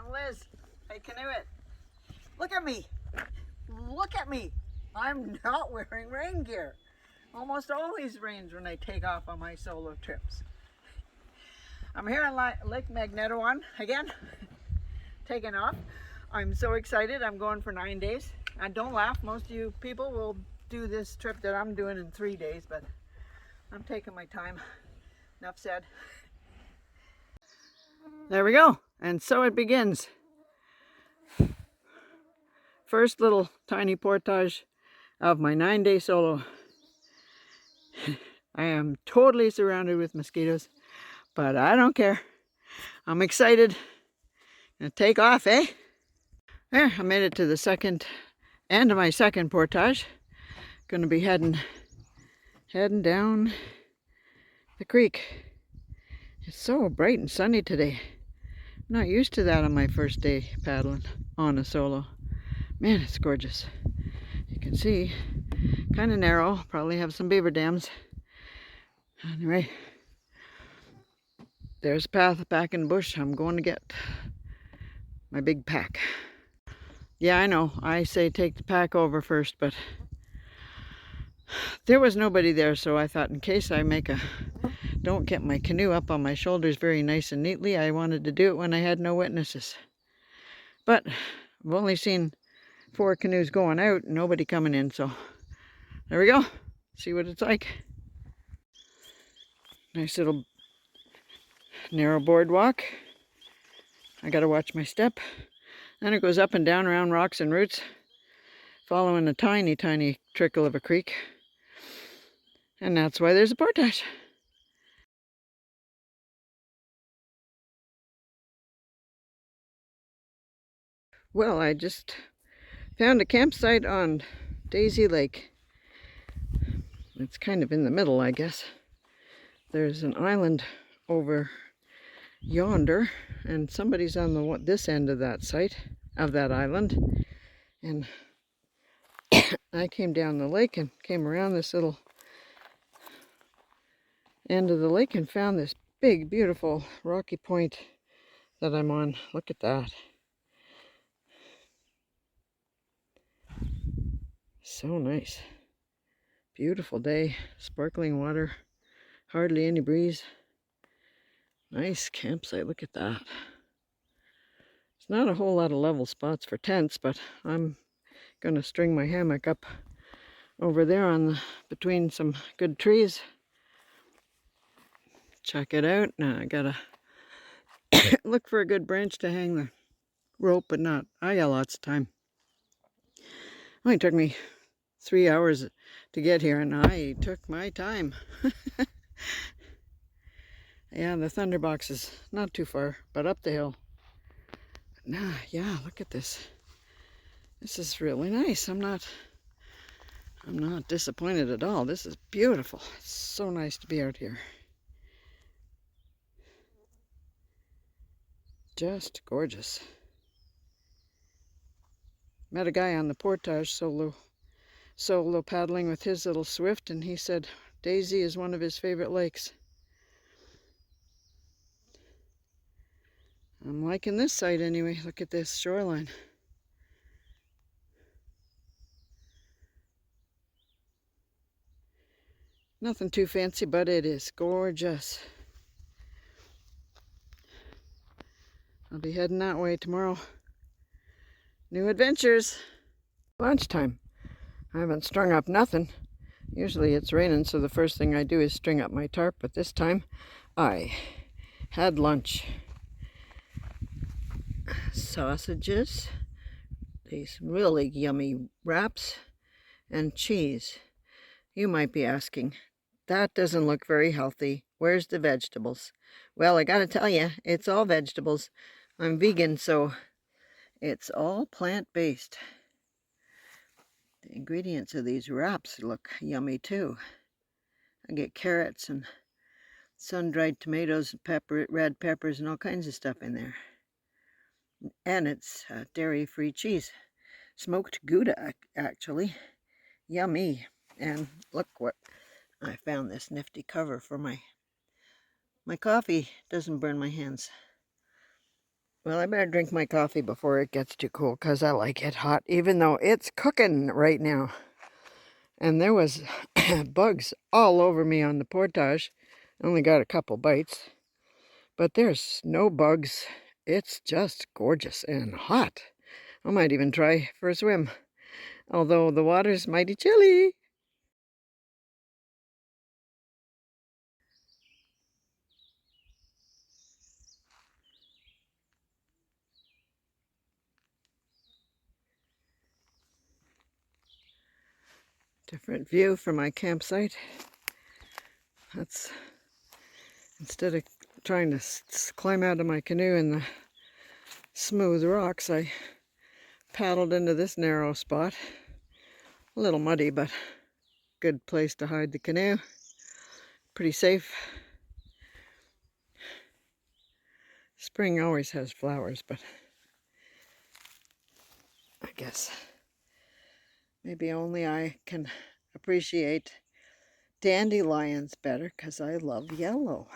I'm Liz. I canoe it. Look at me. Look at me. I'm not wearing rain gear. Almost always rains when I take off on my solo trips. I'm here in Lake Magnetawan again, taking off. I'm so excited. I'm going for 9 days. And don't laugh, most of you people will do this trip that I'm doing in 3 days, but I'm taking my time. Enough said. There we go. And so it begins. First little tiny portage of my 9-day solo. I am totally surrounded with mosquitoes, but I don't care. I'm excited. Gonna take off, eh? There, I made it to the end of my second portage. Gonna be heading down the creek. It's so bright and sunny today. I'm not used to that on my first day paddling on a solo. Man, it's gorgeous. You can see, kind of narrow, probably have some beaver dams. Anyway, there's a path back in the bush. I'm going to get my big pack. Yeah, I know, I say take the pack over first, but there was nobody there, so I thought in case I don't get my canoe up on my shoulders very nice and neatly, I wanted to do it when I had no witnesses. But I've only seen 4 canoes going out, nobody coming in, so there we go. See what it's like. Nice little narrow boardwalk. I gotta watch my step. Then it goes up and down around rocks and roots, following a tiny, tiny trickle of a creek. And that's why there's a portage. Well, I just found a campsite on Daisy Lake. It's kind of in the middle, I guess. There's an island over yonder, and somebody's on this end of that island. And I came down the lake and came around this little end of the lake and found this big, beautiful rocky point that I'm on. Look at that. So nice. Beautiful day, sparkling water, hardly any breeze. Nice campsite, look at that. It's not a whole lot of level spots for tents, but I'm gonna string my hammock up over there between some good trees. Check it out. Now I gotta look for a good branch to hang the rope, but I got lots of time. It only took me 3 hours to get here, and I took my time. Yeah, the Thunderbox is not too far, but up the hill. Yeah, look at this. This is really nice. I'm not disappointed at all. This is beautiful. It's so nice to be out here. Just gorgeous. Met a guy on the portage solo paddling with his little Swift, and he said Daisy is one of his favorite lakes. I'm liking this site anyway. Look at this shoreline. Nothing too fancy, but it is gorgeous. I'll be heading that way tomorrow. New adventures. Lunchtime. I haven't strung up nothing. Usually it's raining, so the first thing I do is string up my tarp, but this time I had lunch. Sausages, these really yummy wraps, and cheese. You might be asking, that doesn't look very healthy. Where's the vegetables? Well, I gotta tell you, it's all vegetables. I'm vegan, so it's all plant-based. The ingredients of these wraps look yummy too. I get carrots and sun-dried tomatoes, red peppers, and all kinds of stuff in there. And it's dairy-free cheese. Smoked Gouda, actually. Yummy. And look what I found, this nifty cover for my coffee. Doesn't burn my hands. Well, I better drink my coffee before it gets too cool, because I like it hot, even though it's cooking right now. And there was bugs all over me on the portage. I only got a couple bites, but there's no bugs. It's just gorgeous and hot. I might even try for a swim, although the water's mighty chilly. Different view from my campsite. That's, instead of trying to climb out of my canoe in the smooth rocks, I paddled into this narrow spot. A little muddy, but good place to hide the canoe. Pretty safe. Spring always has flowers, but I guess maybe only I can appreciate dandelions better because I love yellow.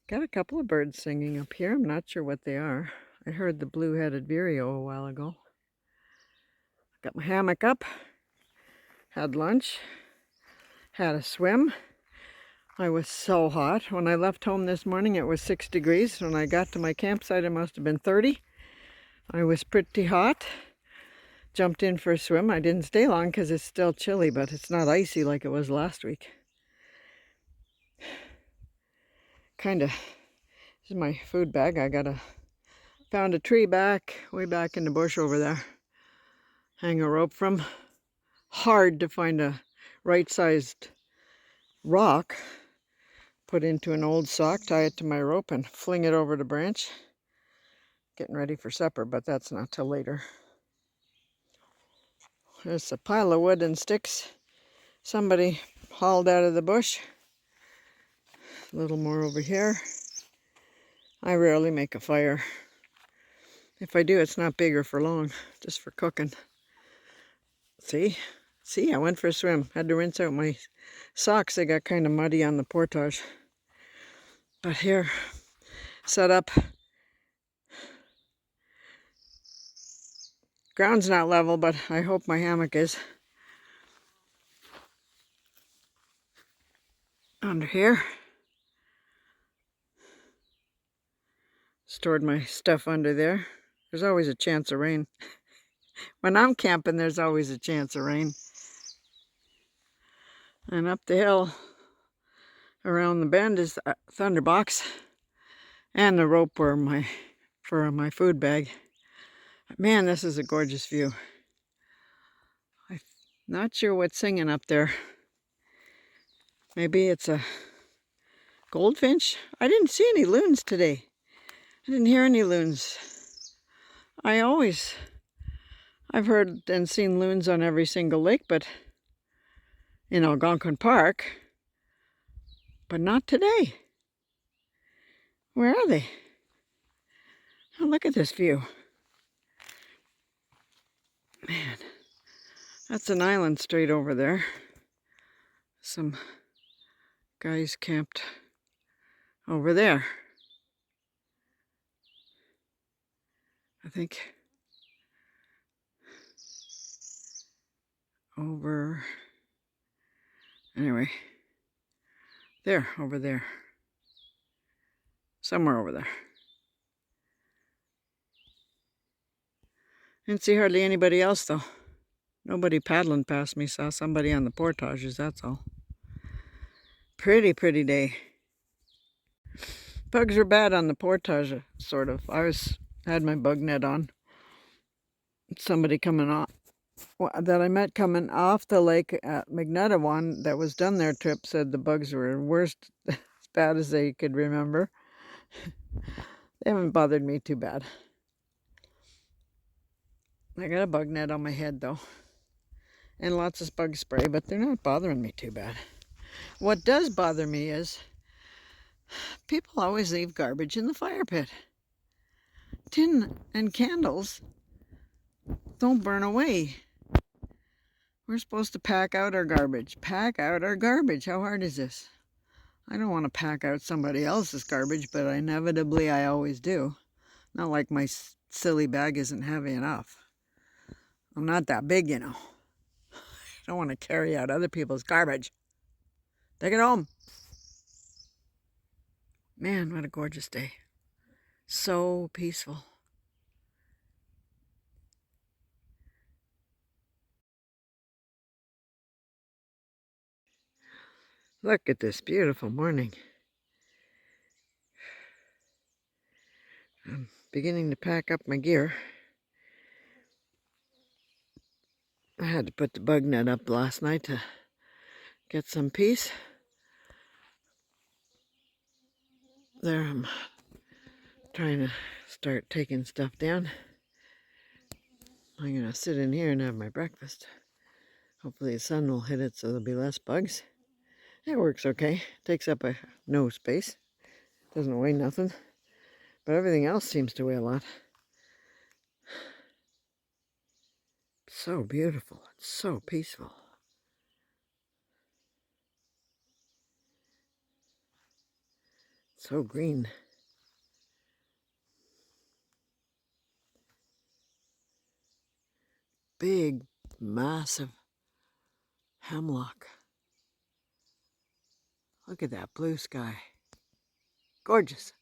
Got a couple of birds singing up here. I'm not sure what they are. I heard the blue-headed vireo a while ago. Got my hammock up, had lunch, had a swim. I was so hot. When I left home this morning, it was 6 degrees. When I got to my campsite, it must have been 30. I was pretty hot. Jumped in for a swim. I didn't stay long because it's still chilly, but it's not icy like it was last week. Kinda. This is my food bag. Found a tree way back in the bush over there. Hang a rope from. Hard to find a right-sized rock. Put into an old sock, tie it to my rope, and fling it over the branch. Getting ready for supper, but that's not till later. There's a pile of wood and sticks somebody hauled out of the bush. A little more over here. I rarely make a fire. If I do, it's not big or for long, just for cooking. See, I went for a swim. Had to rinse out my socks. They got kind of muddy on the portage. But here, set up. Ground's not level, but I hope my hammock is. Under here. Stored my stuff under there. There's always a chance of rain. When I'm camping, there's always a chance of rain. And up the hill around the bend is the thunderbox and the rope for my food bag. Man, this is a gorgeous view. I'm not sure what's singing up there. Maybe it's a goldfinch? I didn't see any loons today. I didn't hear any loons. I've heard and seen loons on every single lake, but in Algonquin Park, but not today. Where are they? Oh, look at this view. Man, that's an island straight over there. Some guys camped over there. I think anyway, over there. Somewhere over there. Didn't see hardly anybody else though. Nobody paddling past me. Saw somebody on the portages, that's all. Pretty day. Bugs are bad on the portage, sort of. Had my bug net on. Somebody coming off that I met coming off the lake at Magnetawan that was done their trip said the bugs were worst, as bad as they could remember. They haven't bothered me too bad. I got a bug net on my head though, and lots of bug spray, but they're not bothering me too bad. What does bother me is people always leave garbage in the fire pit. Tin and candles don't burn away. We're supposed to pack out our garbage. Pack out our garbage. How hard is this? I don't want to pack out somebody else's garbage, but inevitably I always do. Not like my silly bag isn't heavy enough. I'm not that big, you know. I don't want to carry out other people's garbage. Take it home. Man, what a gorgeous day. So peaceful. Look at this beautiful morning. I'm beginning to pack up my gear. I had to put the bug net up last night to get some peace. There, I'm trying to start taking stuff down. I'm going to sit in here and have my breakfast. Hopefully the sun will hit it so there'll be less bugs. It works okay. Takes up no space. Doesn't weigh nothing. But everything else seems to weigh a lot. So beautiful. It's so peaceful. So green. Big, massive hemlock. Look at that blue sky. Gorgeous.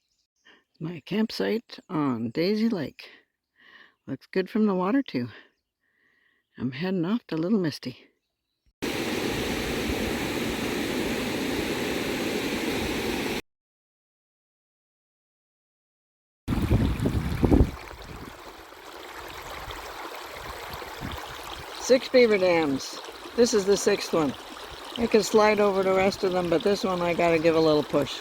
My campsite on Daisy Lake. Looks good from the water too. I'm heading off to Little Misty. Six beaver dams. This is the sixth one. I can slide over the rest of them, but this one I gotta give a little push.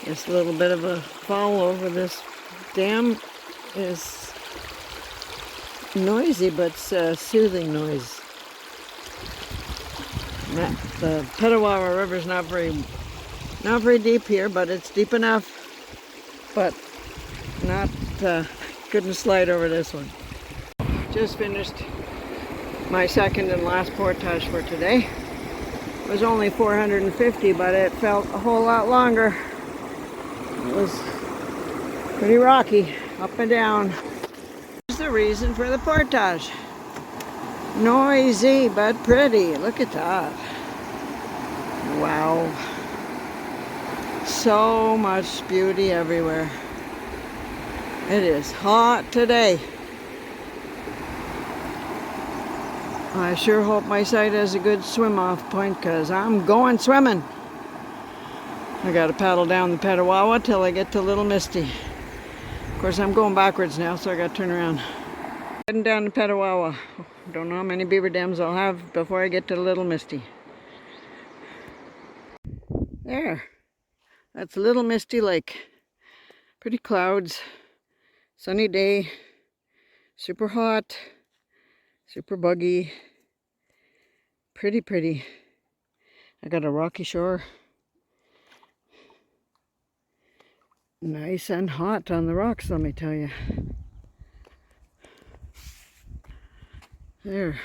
This little bit of a fall over this dam is noisy, but soothing noise. The Petawawa River's not very deep here, but it's deep enough. But not couldn't slide over this one. Just finished my second and last portage for today. It was only 450, but it felt a whole lot longer. It was pretty rocky, up and down. Here's the reason for the portage. Noisy, but pretty. Look at that. Wow. So much beauty everywhere. It is hot today. I sure hope my site has a good swim-off point, because I'm going swimming. I gotta paddle down the Petawawa till I get to Little Misty. Of course, I'm going backwards now, so I gotta turn around. Heading down the Petawawa. Don't know how many beaver dams I'll have before I get to Little Misty. There. That's Little Misty Lake. Pretty clouds. Sunny day. Super hot. Super buggy. Pretty, pretty. I got a rocky shore. Nice and hot on the rocks, let me tell you. There.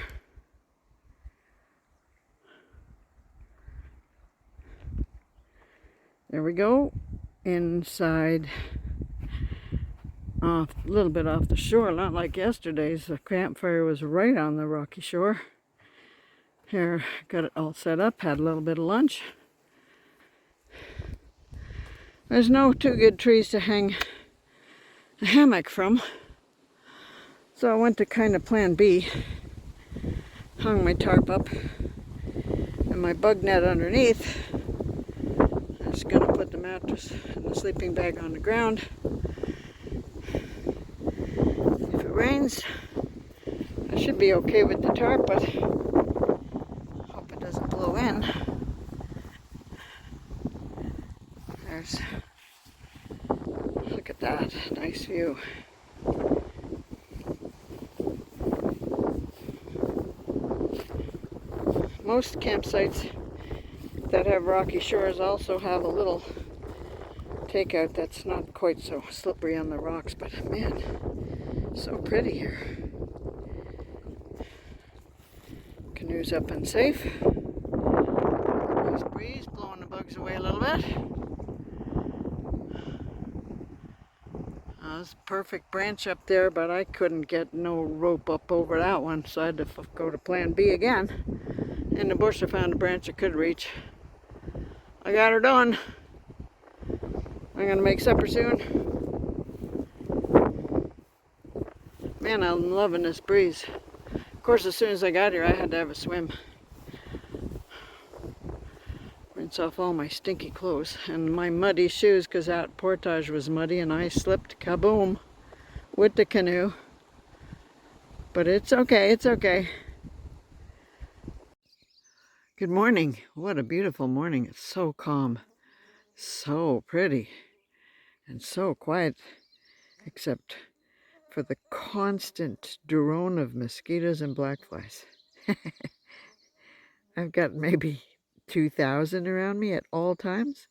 There we go. Inside. A little bit off the shore, not like yesterday's. The campfire was right on the rocky shore. Here, got it all set up, had a little bit of lunch. There's no too good trees to hang a hammock from, so I went to kind of plan B. Hung my tarp up and my bug net underneath. I'm just going to put the mattress and the sleeping bag on the ground. If it rains, I should be okay with the tarp, but hope it doesn't blow in. Look at that, nice view. Most campsites that have rocky shores also have a little takeout that's not quite so slippery on the rocks, but man, so pretty here. Canoe's up and safe. Nice breeze blowing the bugs away a little bit. There's a perfect branch up there, but I couldn't get no rope up over that one, so I had to go to plan B again. In the bush I found a branch I could reach. I got her done. I'm gonna make supper soon. Man, I'm loving this breeze. Of course, as soon as I got here, I had to have a swim. Rinse off all my stinky clothes and my muddy shoes, because that portage was muddy and I slipped kaboom with the canoe. But it's okay, it's okay. Good morning. What a beautiful morning. It's so calm, so pretty, and so quiet, except for the constant drone of mosquitoes and black flies. I've got maybe 2,000 around me at all times.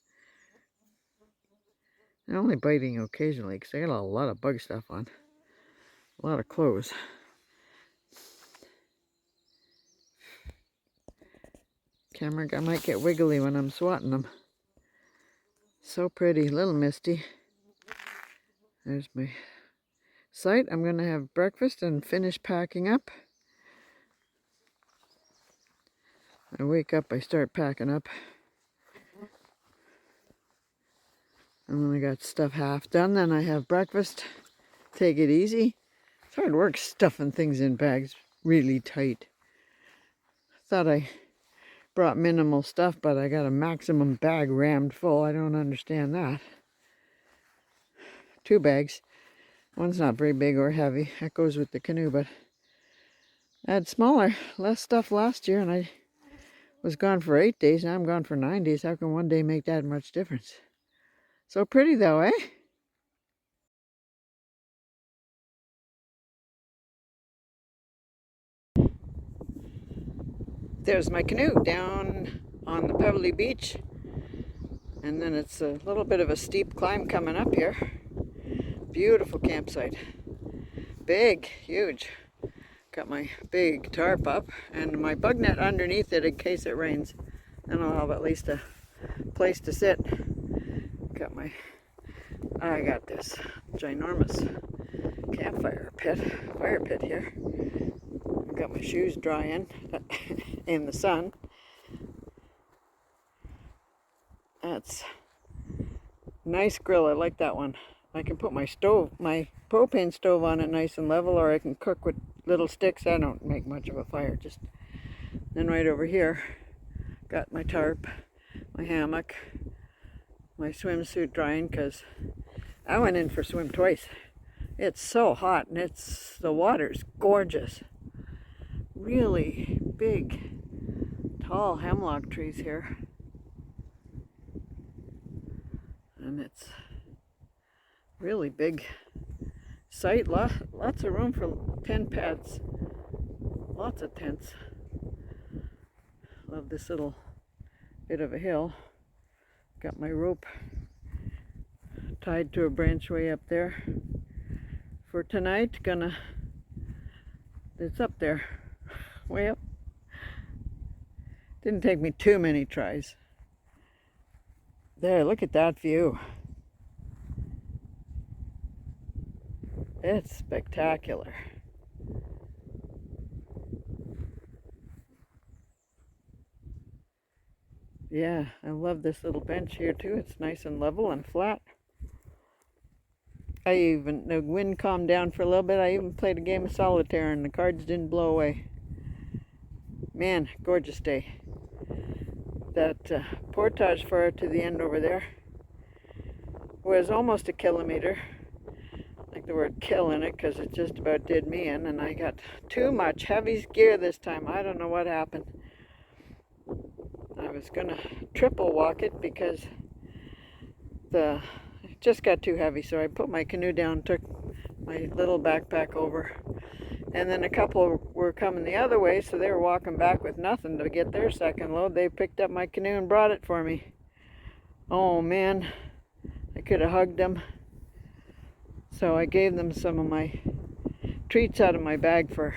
They're only biting occasionally because I got a lot of bug stuff on. A lot of clothes. Camera guy might get wiggly when I'm swatting them. So pretty, a little misty. There's my site. I'm going to have breakfast and finish packing up. I wake up, I start packing up. And when I got stuff half done, then I have breakfast. Take it easy. It's hard work stuffing things in bags really tight. Thought I brought minimal stuff, but I got a maximum bag rammed full. I don't understand that. 2 bags. One's not very big or heavy. That goes with the canoe, but I had smaller, less stuff last year, and I was gone for 8 days. Now I'm gone for 9 days. How can one day make that much difference? So pretty though, eh? There's my canoe down on the pebbly beach. And then it's a little bit of a steep climb coming up here. Beautiful campsite. Big, huge. Got my big tarp up and my bug net underneath it in case it rains. Then I'll have at least a place to sit. I got this ginormous campfire pit, fire pit here. Got my shoes drying in the sun. That's nice grill. I like that one. I can put my stove, my propane stove on it nice and level, or I can cook with little sticks. I don't make much of a fire. Just then right over here, got my tarp, my hammock, my swimsuit drying, because I went in for a swim twice. It's so hot, and the water's gorgeous. Really big, tall hemlock trees here. And it's really big site. Lots of room for tent pads. Lots of tents. Love this little bit of a hill. Got my rope tied to a branch way up there for tonight. It's up there, way up. Didn't take me too many tries. There, look at that view. It's spectacular. Yeah, I love this little bench here too. It's nice and level and flat. The wind calmed down for a little bit. I even played a game of solitaire and the cards didn't blow away. Man, gorgeous day. That portage far to the end over there was almost a kilometer. I like the word kill in it because it just about did me in, and I got too much heavy gear this time. I don't know what happened. I was gonna triple walk it because it just got too heavy, so I put my canoe down, took my little backpack over, and then a couple were coming the other way, so they were walking back with nothing to get their second load. They picked up my canoe and brought it for me. Oh man, I could have hugged them. So I gave them some of my treats out of my bag for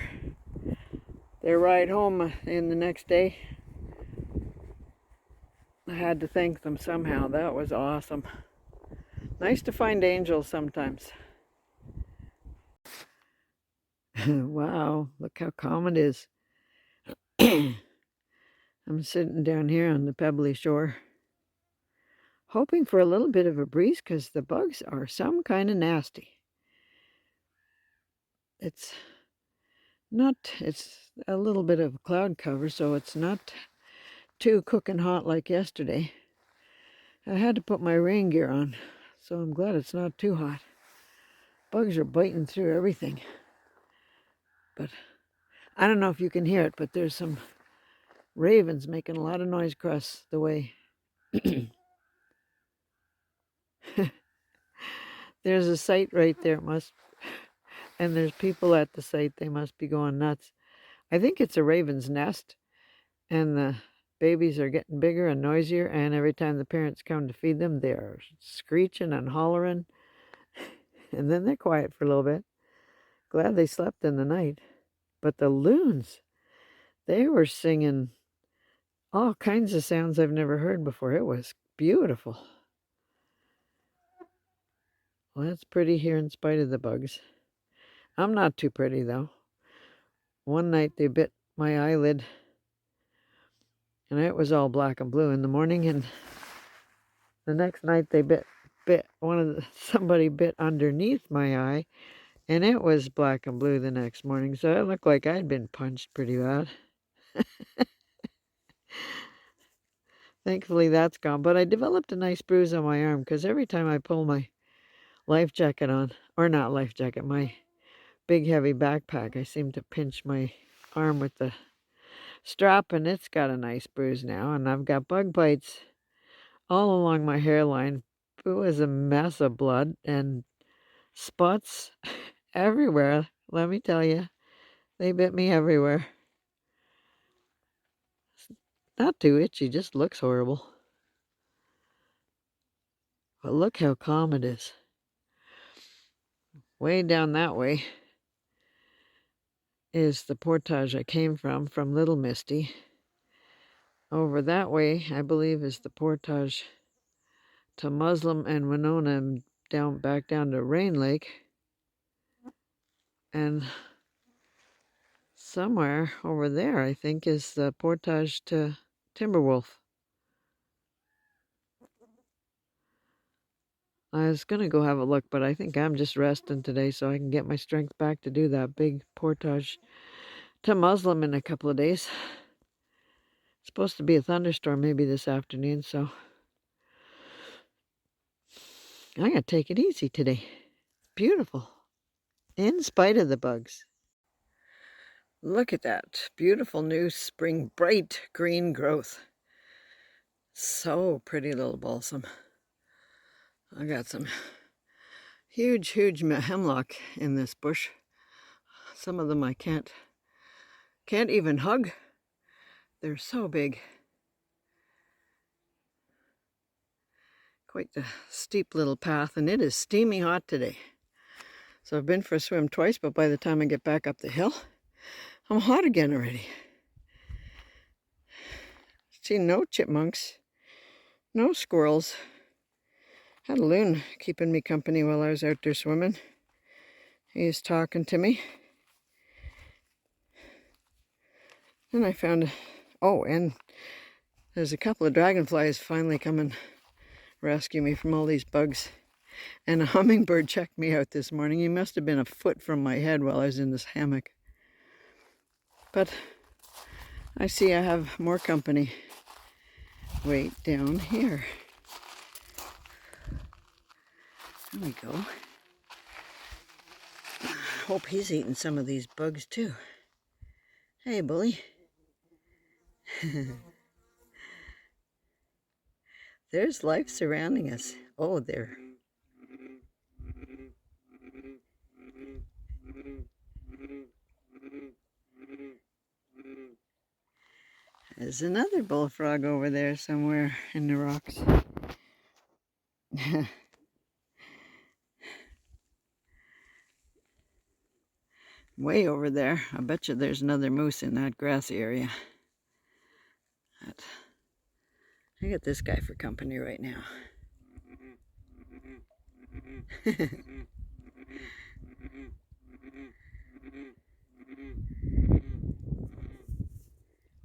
their ride home in the next day. I had to thank them somehow. That was awesome. Nice to find angels sometimes. Wow, look how calm it is. I'm sitting down here on the pebbly shore, hoping for a little bit of a breeze because the bugs are some kind of nasty. It's a little bit of cloud cover, so it's not too cooking hot like yesterday. I had to put my rain gear on, so I'm glad it's not too hot. Bugs are biting through everything. But I don't know if you can hear it, but there's some ravens making a lot of noise across the way. There's a site right there, and there's people at the site. They must be going nuts. I think it's a raven's nest, and the babies are getting bigger and noisier, and every time the parents come to feed them, they're screeching and hollering, and then they're quiet for a little bit. Glad they slept in the night. But the loons, they were singing all kinds of sounds I've never heard before. It was beautiful. Well, that's pretty here in spite of the bugs. I'm not too pretty, though. One night they bit my eyelid, and it was all black and blue in the morning, and the next night they bit somebody bit underneath my eye, and it was black and blue the next morning, so it looked like I'd been punched pretty bad. Thankfully that's gone, but I developed a nice bruise on my arm because every time I pull my life jacket on, or not life jacket, my big heavy backpack, I seem to pinch my arm with the strap, and it's got a nice bruise now, and I've got bug bites all along my hairline. It was a mess of blood and spots everywhere. Let me tell you, they bit me everywhere. It's not too itchy, just looks horrible. But look how calm it is. Way down that way is the portage I came from Little Misty. Over that way, I believe, is the portage to Muslim and Winona, and back down to Rain Lake. And somewhere over there, I think, is the portage to Timberwolf. I was going to go have a look, but I think I'm just resting today so I can get my strength back to do that big portage to Muslim in a couple of days. It's supposed to be a thunderstorm maybe this afternoon, so I'm going to take it easy today. Beautiful, in spite of the bugs. Look at that beautiful new spring, bright green growth. So pretty, little balsam. I got some huge hemlock in this bush. Some of them I can't even hug. They're so big. Quite the steep little path, and it is steamy hot today. So I've been for a swim twice, but by the time I get back up the hill, I'm hot again already. See, no chipmunks, no squirrels. Had a loon keeping me company while I was out there swimming. He was talking to me. Then I found, and there's a couple of dragonflies finally come and rescue me from all these bugs. And a hummingbird checked me out this morning. He must have been a foot from my head while I was in this hammock. But I see I have more company way down here. There we go. Hope he's eating some of these bugs too. Hey, bully. There's life surrounding us. Oh, there. There's another bullfrog over there somewhere in the rocks. way over there. I bet you there's another moose in that grassy area. But I got this guy for company right now.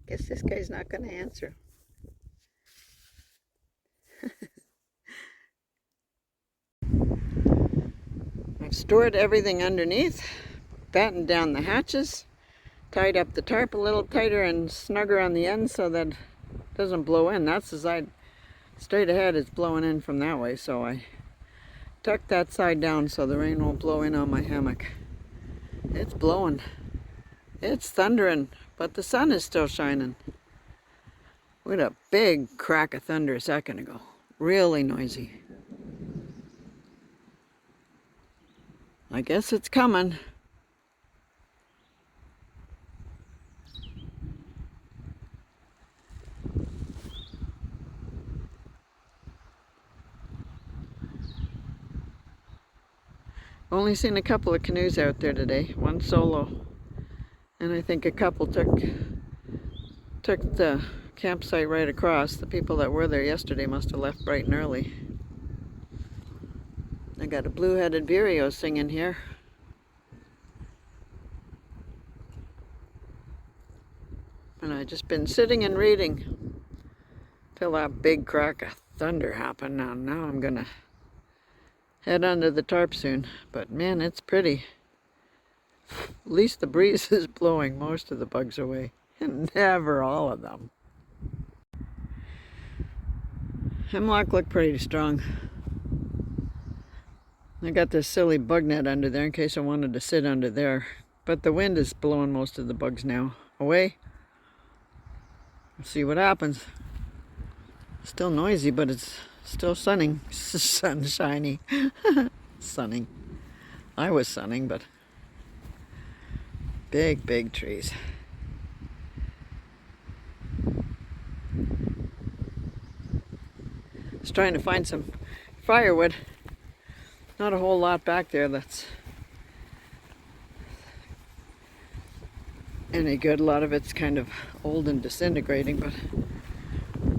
Guess this guy's not going to answer. I've stored everything underneath, battened down the hatches, tied up the tarp a little tighter and snugger on the end so that it doesn't blow in. That's the side straight ahead, it's blowing in from that way, so I tucked that side down so the rain won't blow in on my hammock. It's blowing. It's thundering, but the sun is still shining. We had a big crack of thunder a second ago. Really noisy. I guess it's coming. Only seen a couple of canoes out there today, one solo. And I think a couple took the campsite right across. The people that were there yesterday must have left bright and early. I got a blue-headed vireo singing here. And I just been sitting and reading till that big crack of thunder happened. Now I'm gonna head under the tarp soon. But man, it's pretty. At least the breeze is blowing most of the bugs away. And never all of them. Hemlock looked pretty strong. I got this silly bug net under there in case I wanted to sit under there. But the wind is blowing most of the bugs now away. We'll see what happens. Still noisy, but it's still sunning. Sunshiny. Sunning. I was sunning, but big trees. I was trying to find some firewood. Not a whole lot back there that's any good. A lot of it's kind of old and disintegrating, but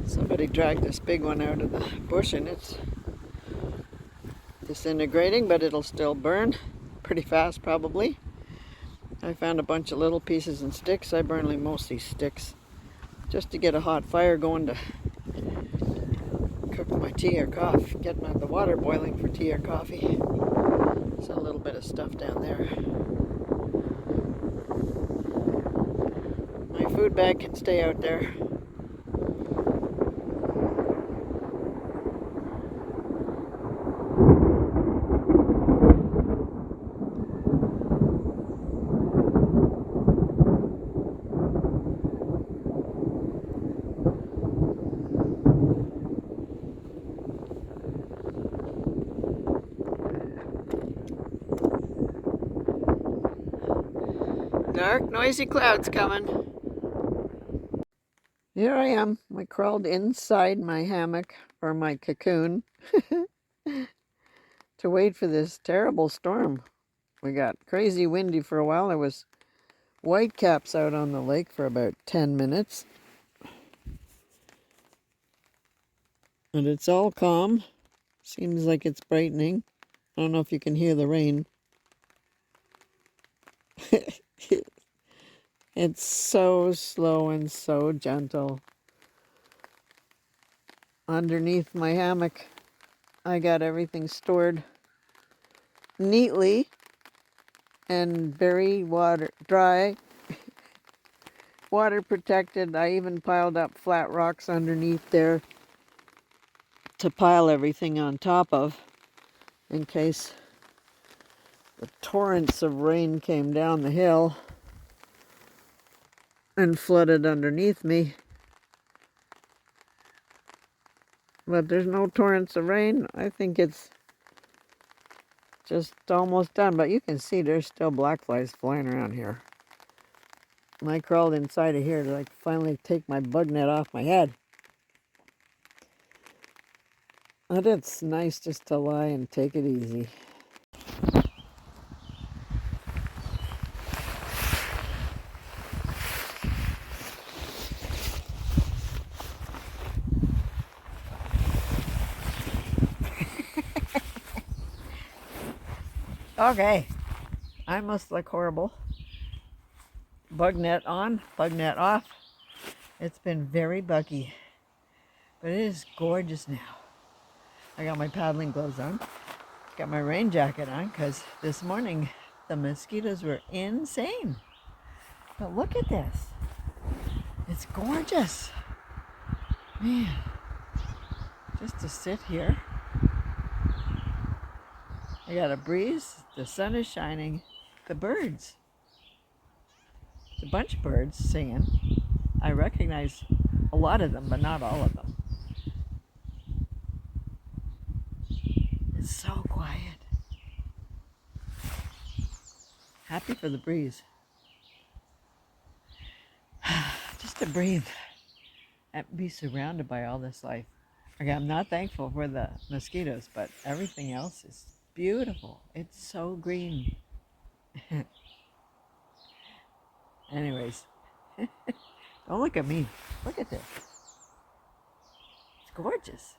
somebody dragged this big one out of the bush and it's disintegrating, but it'll still burn pretty fast probably. I found a bunch of little pieces and sticks. I burn mostly sticks just to get a hot fire going to cook my tea or coffee, get the water boiling for tea or coffee. There's a little bit of stuff down there. My food bag can stay out there. Dark, noisy clouds coming. Here I am. I crawled inside my hammock, or my cocoon, to wait for this terrible storm. We got crazy windy for a while. There was whitecaps out on the lake for about 10 minutes. And it's all calm. Seems like it's brightening. I don't know if you can hear the rain. It's so slow and so gentle. Underneath my hammock, I got everything stored neatly and very dry, water protected. I even piled up flat rocks underneath there to pile everything on top of in case the torrents of rain came down the hill and flooded underneath me. But there's no torrents of rain. I think it's just almost done. But you can see there's still black flies flying around here. And I crawled inside of here to finally take my bug net off my head. But it's nice just to lie and take it easy. Okay, I must look horrible. Bug net on, bug net off. It's been very buggy, but it is gorgeous now. I got my paddling gloves on, got my rain jacket on, because this morning the mosquitoes were insane. But look at this. It's gorgeous. Man, just to sit here. I got a breeze, the sun is shining, the birds. It's a bunch of birds singing. I recognize a lot of them, but not all of them. It's so quiet. Happy for the breeze. Just to breathe and be surrounded by all this life. Okay, I'm not thankful for the mosquitoes, but everything else is beautiful. It's so green. Anyways, don't look at me. Look at this. It's gorgeous.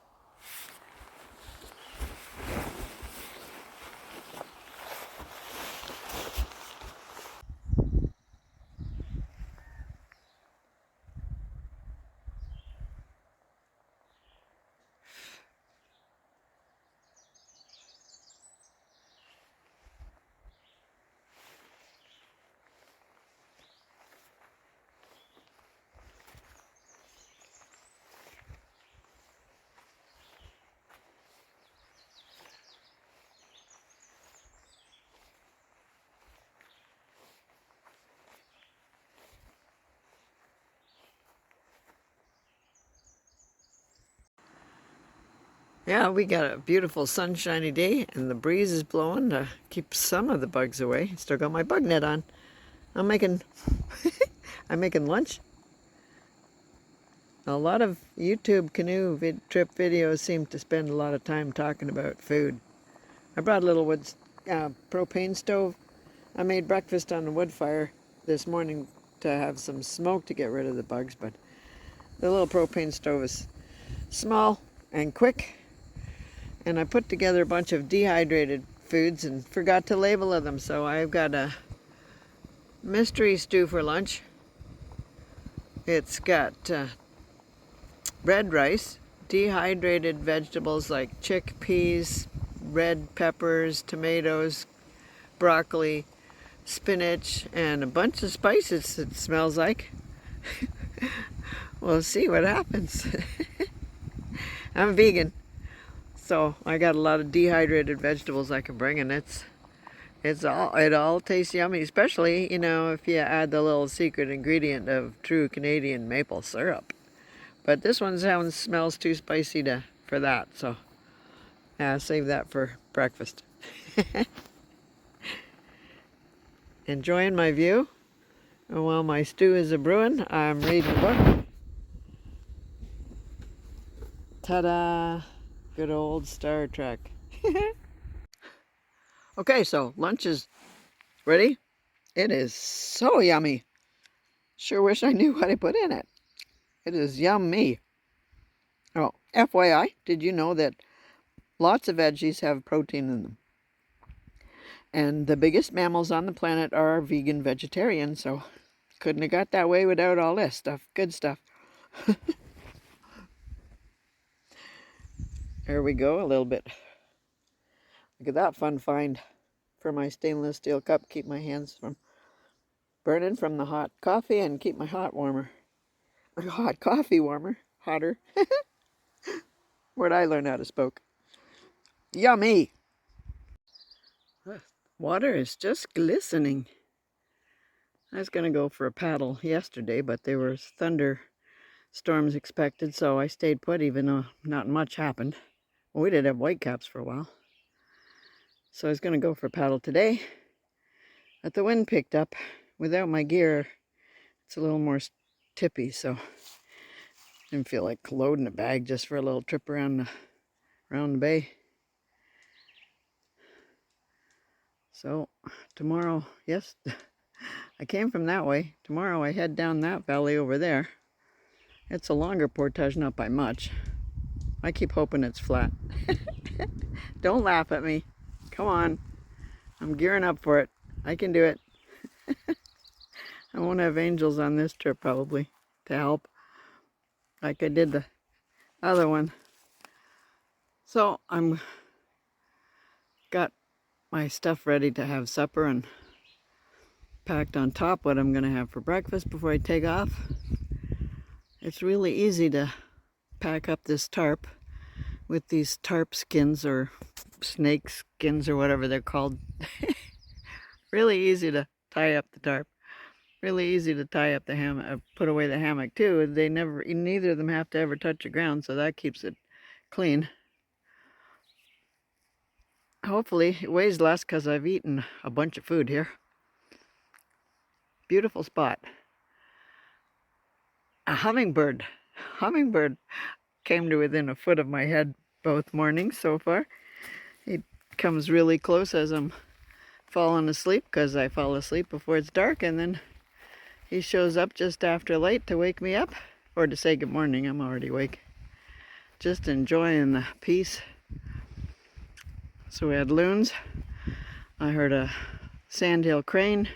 Yeah, we got a beautiful sunshiny day and the breeze is blowing to keep some of the bugs away. Still got my bug net on. I'm making I'm making lunch. A lot of YouTube canoe trip videos seem to spend a lot of time talking about food. I brought a little wood propane stove. I made breakfast on the wood fire this morning to have some smoke to get rid of the bugs, but the little propane stove is small and quick. And I put together a bunch of dehydrated foods and forgot to label them. So I've got a mystery stew for lunch. It's got red rice, dehydrated vegetables like chickpeas, red peppers, tomatoes, broccoli, spinach, and a bunch of spices, it smells like. We'll see what happens. I'm vegan. So I got a lot of dehydrated vegetables I can bring, and it all tastes yummy, especially, you know, if you add the little secret ingredient of true Canadian maple syrup. But this one smells too spicy for that, so save that for breakfast. Enjoying my view. And while my stew is a-brewing, I'm reading a book. Ta-da! Good old Star Trek. Okay, so lunch is ready. It is so yummy. Sure wish I knew what I put in it. It is yummy. Oh, FYI, did you know that lots of veggies have protein in them? And the biggest mammals on the planet are vegan vegetarian, so couldn't have got that way without all this stuff. Good stuff. There we go, a little bit. Look at that fun find for my stainless steel cup. Keep my hands from burning from the hot coffee and keep my hot coffee warmer, hotter. Where'd I learn how to spoke? Yummy! Water is just glistening. I was going to go for a paddle yesterday, but there were thunderstorms expected, so I stayed put even though not much happened. Well, we did have whitecaps for a while. So I was going to go for a paddle today, but the wind picked up. Without my gear, it's a little more tippy, so I didn't feel like loading a bag just for a little trip around the bay. So tomorrow, yes, I came from that way. Tomorrow I head down that valley over there. It's a longer portage, not by much. I keep hoping it's flat. Don't laugh at me. Come on. I'm gearing up for it. I can do it. I won't have angels on this trip probably to help like I did the other one. So I'm got my stuff ready to have supper and packed on top what I'm gonna have for breakfast before I take off. It's really easy to pack up this tarp with these tarp skins or snake skins or whatever they're called. Really easy to tie up the tarp. Really easy to tie up the hammock, put away the hammock too. Neither of them have to ever touch the ground, so that keeps it clean. Hopefully it weighs less because I've eaten a bunch of food here. Beautiful spot. A hummingbird came to within a foot of my head both mornings so far. He comes really close as I'm falling asleep because I fall asleep before it's dark, and then he shows up just after light to wake me up or to say good morning. I'm already awake. Just enjoying the peace. So we had loons. I heard a sandhill crane,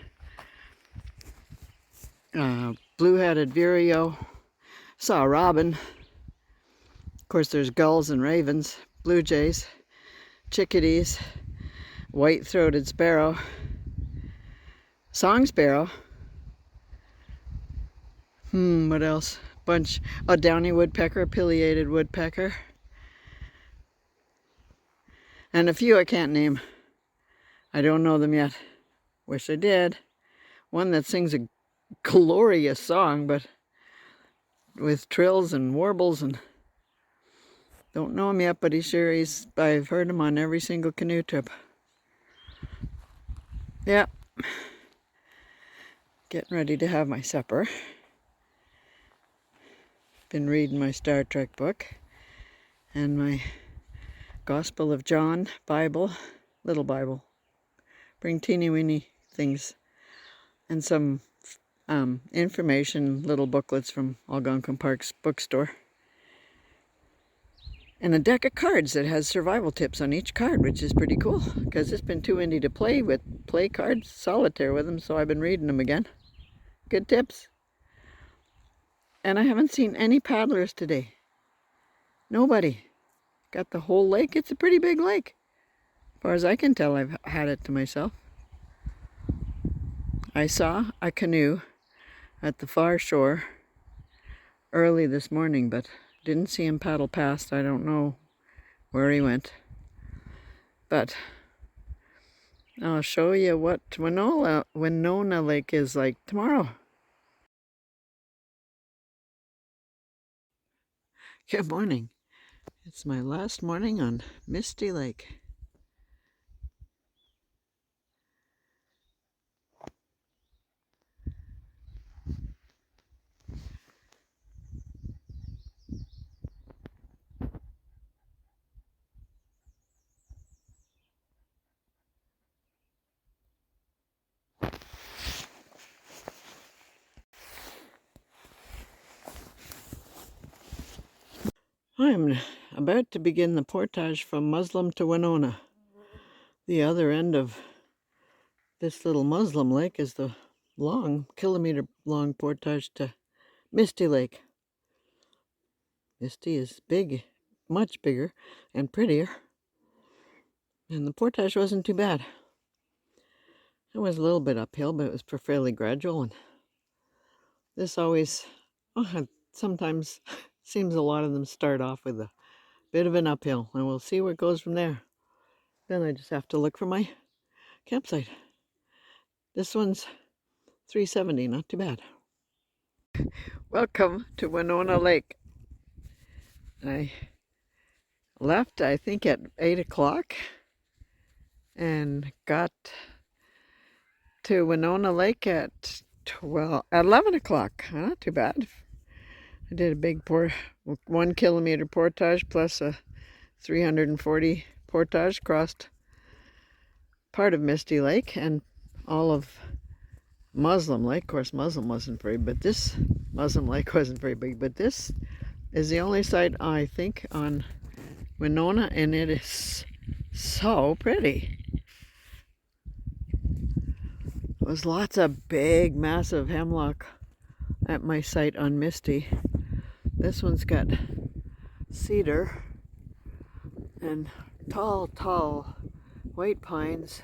blue-headed vireo, saw a robin. Of course there's gulls and ravens, blue jays, chickadees, white-throated sparrow, song sparrow. What else? A downy woodpecker, pileated woodpecker. And a few I can't name. I don't know them yet. Wish I did. One that sings a glorious song, but with trills and warbles, and don't know him yet, but I've heard him on every single canoe trip. Yeah. Getting ready to have my supper. Been reading my Star Trek book and my Gospel of John Bible, little Bible. Bring teeny weeny things and some information, little booklets from Algonquin Park's bookstore. And a deck of cards that has survival tips on each card, which is pretty cool because it's been too windy to play cards, solitaire with them, so I've been reading them again. Good tips. And I haven't seen any paddlers today. Nobody. Got the whole lake. It's a pretty big lake. As far as I can tell, I've had it to myself. I saw a canoe at the far shore early this morning, but didn't see him paddle past. I don't know where he went. But I'll show you what Winona Lake is like tomorrow. Good morning. It's my last morning on Misty Lake. I'm about to begin the portage from Muslim to Winona. The other end of this little Muslim lake is the kilometer-long portage to Misty Lake. Misty is big, much bigger and prettier. And the portage wasn't too bad. It was a little bit uphill, but it was fairly gradual. And this always, sometimes seems a lot of them start off with a bit of an uphill, and we'll see where it goes from there. Then I just have to look for my campsite. This one's $3.70, not too bad. Welcome to Winona Lake. I left, I think, at 8 o'clock and got to Winona Lake at 11 o'clock. Not too bad. I did a big 1 kilometer portage plus a 340 portage, crossed part of Misty Lake and all of Muslim Lake. Of course, Muslim lake wasn't very big, but this is the only site, I think, on Winona, and it is so pretty. was lots of big, massive hemlock at my site on Misty. This one's got cedar and tall, tall white pines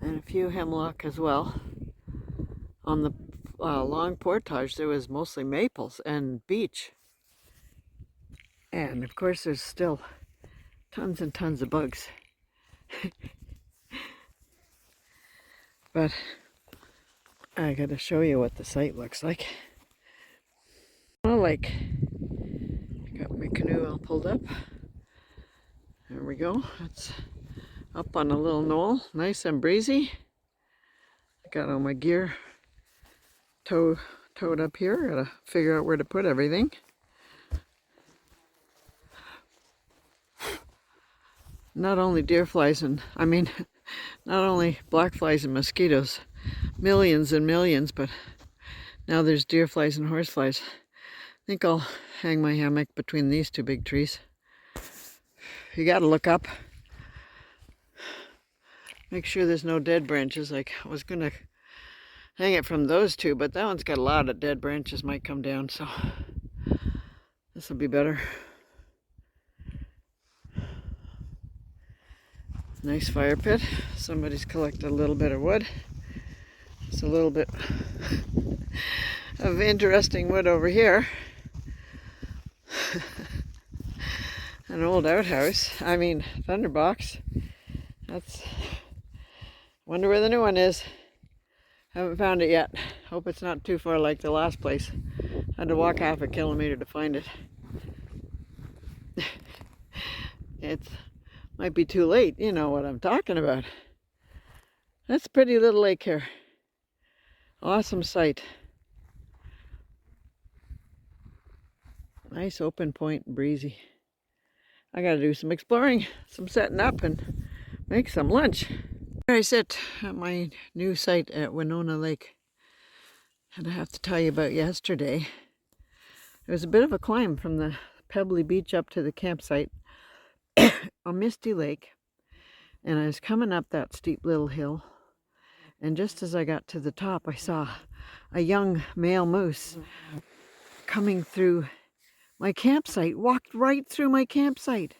and a few hemlock as well. On the long portage there was mostly maples and beech. And of course there's still tons and tons of bugs. But I gotta show you what the site looks like. Well, like, got my canoe all pulled up. There we go. It's up on a little knoll, nice and breezy. I got all my gear towed up here. Gotta figure out where to put everything. Not only deer flies and, not only black flies and mosquitoes, millions and millions, but now there's deer flies and horse flies. I think I'll hang my hammock between these two big trees. You gotta look up. Make sure there's no dead branches. Like, I was gonna hang it from those two, but that one's got a lot of dead branches might come down, so this will be better. Nice fire pit. Somebody's collected a little bit of wood. It's a little bit of interesting wood over here. An old outhouse. Thunderbox. Wonder where the new one is. Haven't found it yet. Hope it's not too far like the last place. Had to walk half a kilometer to find it. It's might be too late. You know what I'm talking about. That's a pretty little lake here. Awesome site. Nice open point and breezy. I gotta do some exploring, some setting up, and make some lunch. Here I sit at my new site at Winona Lake. And I have to tell you about yesterday. It was a bit of a climb from the pebbly beach up to the campsite on Misty Lake. And I was coming up that steep little hill. And just as I got to the top, I saw a young male moose coming through my campsite, walked right through my campsite.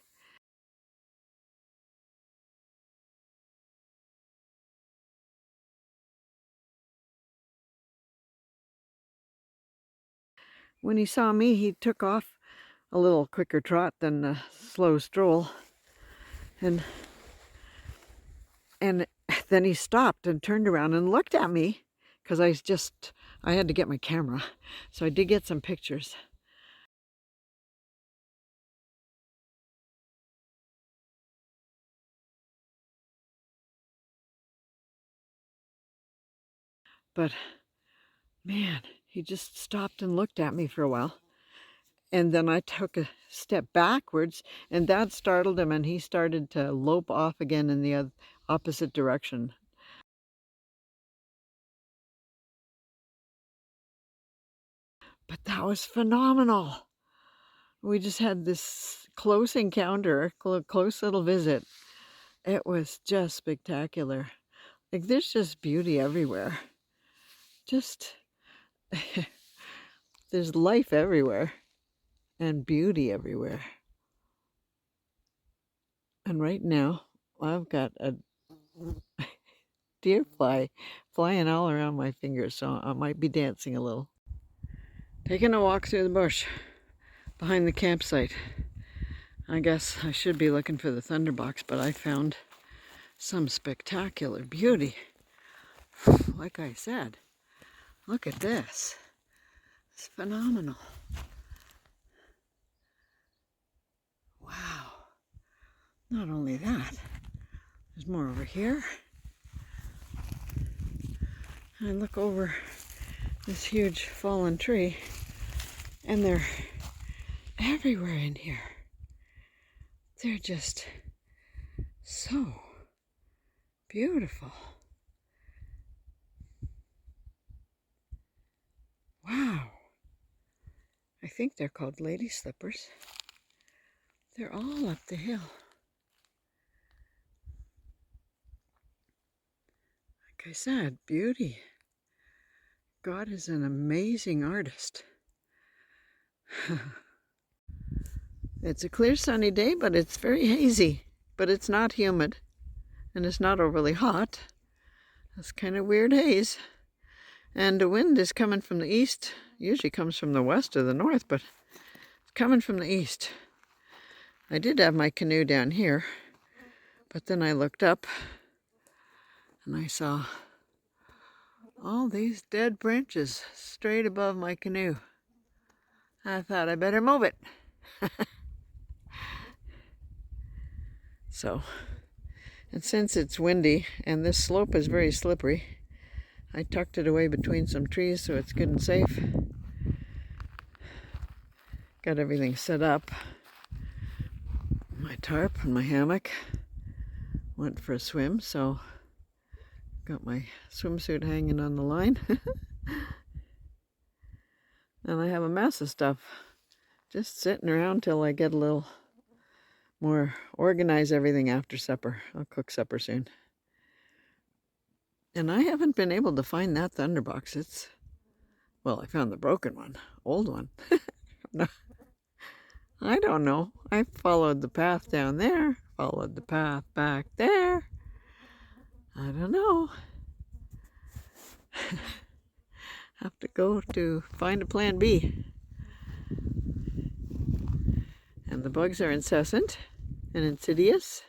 When he saw me, he took off a little quicker trot than a slow stroll. And then he stopped and turned around and looked at me because I had to get my camera. So I did get some pictures. But man, he just stopped and looked at me for a while. And then I took a step backwards, and that startled him, and he started to lope off again in the opposite direction. But that was phenomenal. We just had this close encounter, close little visit. It was just spectacular. Like, there's just beauty everywhere. Just, there's life everywhere and beauty everywhere. And right now, I've got a deer flying all around my fingers, so I might be dancing a little. Taking a walk through the bush behind the campsite. I guess I should be looking for the thunderbox, but I found some spectacular beauty. Like I said, look at this. It's phenomenal. Wow. Not only that, there's more over here. I look over this huge fallen tree, and they're everywhere in here. They're just so beautiful. Wow. I think they're called lady slippers. They're all up the hill. I said, beauty. God is an amazing artist. It's a clear sunny day, but it's very hazy. But it's not humid, and it's not overly hot. It's kind of weird haze. And the wind is coming from the east. Usually comes from the west or the north, but it's coming from the east. I did have my canoe down here, but then I looked up and I saw all these dead branches straight above my canoe. I thought I better move it. So, and since it's windy and this slope is very slippery, I tucked it away between some trees so it's good and safe. Got everything set up. My tarp and my hammock. Went for a swim, so got my swimsuit hanging on the line. And I have a mess of stuff just sitting around till I get a little more organize everything after supper. I'll cook supper soon. And I haven't been able to find that thunderbox. Well, I found the broken one, old one. No, I don't know. I followed the path down there, followed the path back there. I don't know. Have to go to find a plan B. And the bugs are incessant and insidious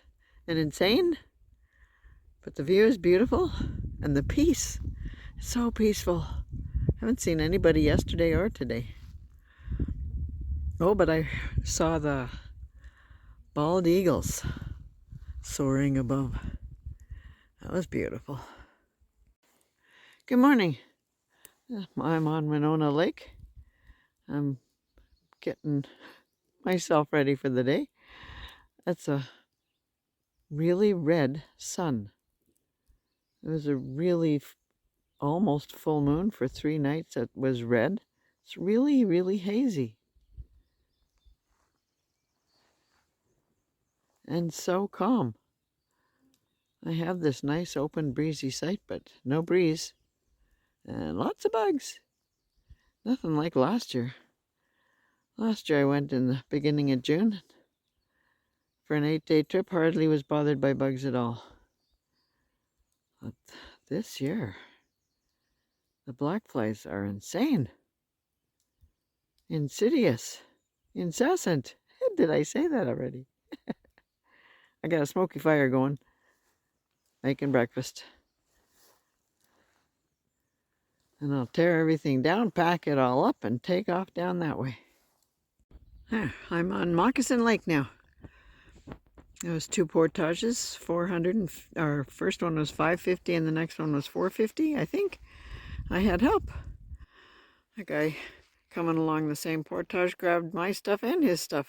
and insane. But the view is beautiful and the peace is so peaceful. Haven't seen anybody yesterday or today. Oh, but I saw the bald eagles soaring above. That was beautiful. Good morning. I'm on Winona Lake. I'm getting myself ready for the day. That's a really red sun. It was a really almost full moon for 3 nights that was red. It's really, really hazy. And so calm. I have this nice open breezy sight, but no breeze. And lots of bugs. Nothing like last year. Last year I went in the beginning of June for an 8-day trip, hardly was bothered by bugs at all. But this year, the black flies are insane. Insidious. Incessant. Did I say that already? I got a smoky fire going, making breakfast. And I'll tear everything down, pack it all up, and take off down that way. I'm on Moccasin Lake now. There was 2 portages, 400, and our first one was $5.50 and the next one was $4.50, I think. I had help. A guy coming along the same portage grabbed my stuff and his stuff.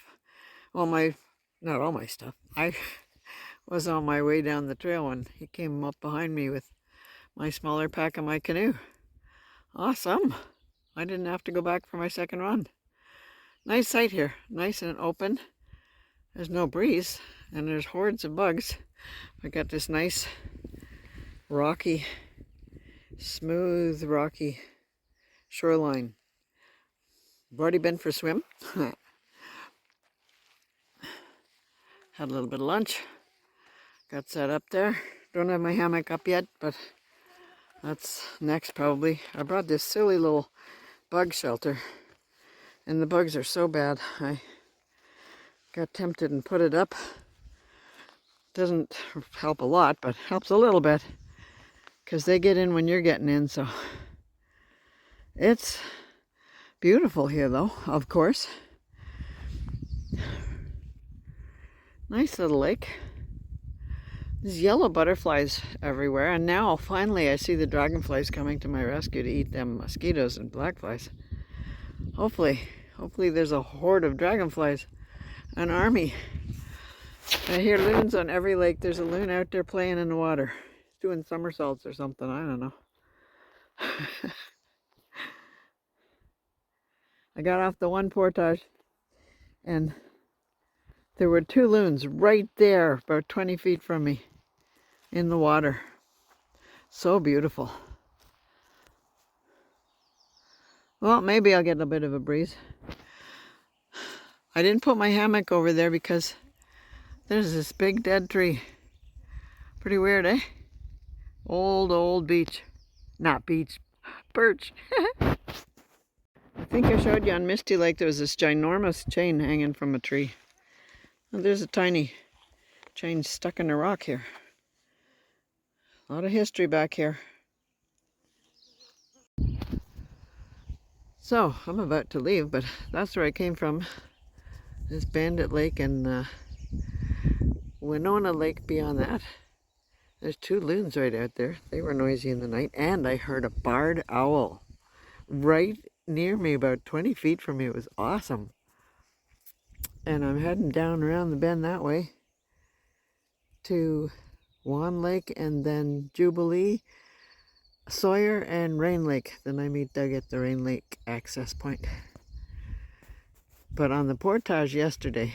Well, not all my stuff. I was on my way down the trail when he came up behind me with my smaller pack of my canoe. Awesome. I didn't have to go back for my second run. Nice sight here, nice and open. There's no breeze and there's hordes of bugs. I got this nice rocky, smooth rocky shoreline. I've already been for a swim. Had a little bit of lunch. Got set up there. Don't have my hammock up yet, but that's next probably. I brought this silly little bug shelter, and the bugs are so bad. I got tempted and put it up. Doesn't help a lot, but helps a little bit, because they get in when you're getting in, so. It's beautiful here though, of course. Nice little lake. There's yellow butterflies everywhere, and now finally I see the dragonflies coming to my rescue to eat them mosquitoes and black flies. Hopefully there's a horde of dragonflies, an army. I hear loons on every lake. There's a loon out there playing in the water, doing somersaults or something, I don't know. I got off the one portage and there were 2 loons right there, about 20 feet from me, in the water. So beautiful. Well, maybe I'll get a bit of a breeze. I didn't put my hammock over there because there's this big dead tree. Pretty weird, eh? Old beech. Not beech, birch. I think I showed you on Misty Lake there was this ginormous chain hanging from a tree. And there's a tiny chain stuck in a rock here. A lot of history back here. So, I'm about to leave, but that's where I came from. This Bandit Lake and Winona Lake beyond that. There's 2 loons right out there. They were noisy in the night. And I heard a barred owl right near me, about 20 feet from me. It was awesome. And I'm heading down around the bend that way to Wan Lake and then Jubilee, Sawyer, and Rain Lake. Then I meet Doug at the Rain Lake access point. But on the portage yesterday,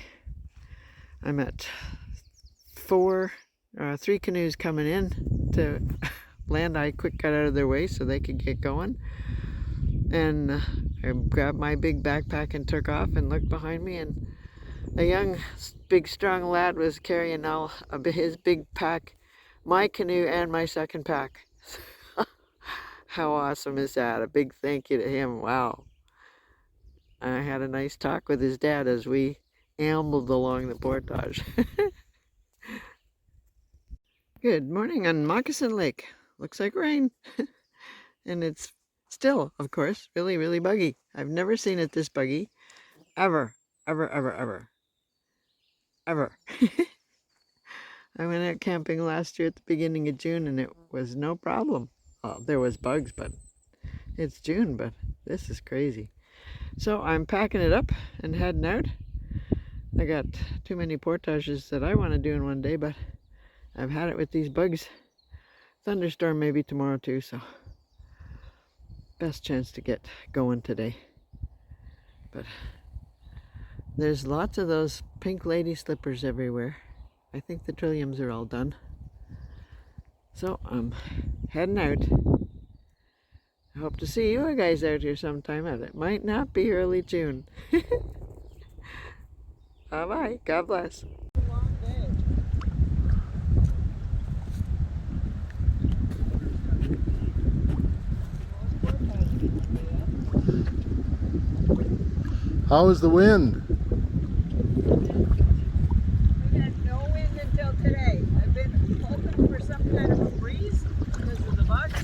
I met 3 canoes coming in to land. I quick got out of their way so they could get going. And I grabbed my big backpack and took off and looked behind me, and a young, big, strong lad was carrying all his big pack, my canoe and my second pack. How awesome is that? A big thank you to him. Wow. I had a nice talk with his dad as we ambled along the portage. Good morning on Moccasin Lake. Looks like rain. And it's still, of course, really, really buggy. I've never seen it this buggy. Ever. I went out camping last year at the beginning of June and it was no problem. Well, there was bugs, but it's June, but this is crazy. So I'm packing it up and heading out. I got too many portages that I want to do in one day, but I've had it with these bugs. Thunderstorm maybe tomorrow too, so best chance to get going today. But there's lots of those pink lady slippers everywhere. I think the trilliums are all done. So I'm heading out. I hope to see you guys out here sometime, and it might not be early June. Bye-bye. God bless. How is the wind? We had no wind until today. I've been hoping for some kind of a breeze because of the bugs.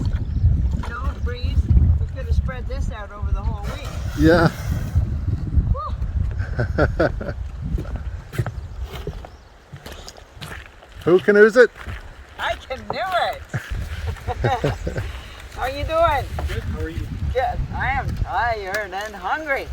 No breeze. We could have spread this out over the whole week. Yeah. Who canoes it? I can do it. How are you doing? Good, how are you? Good. I am tired and hungry.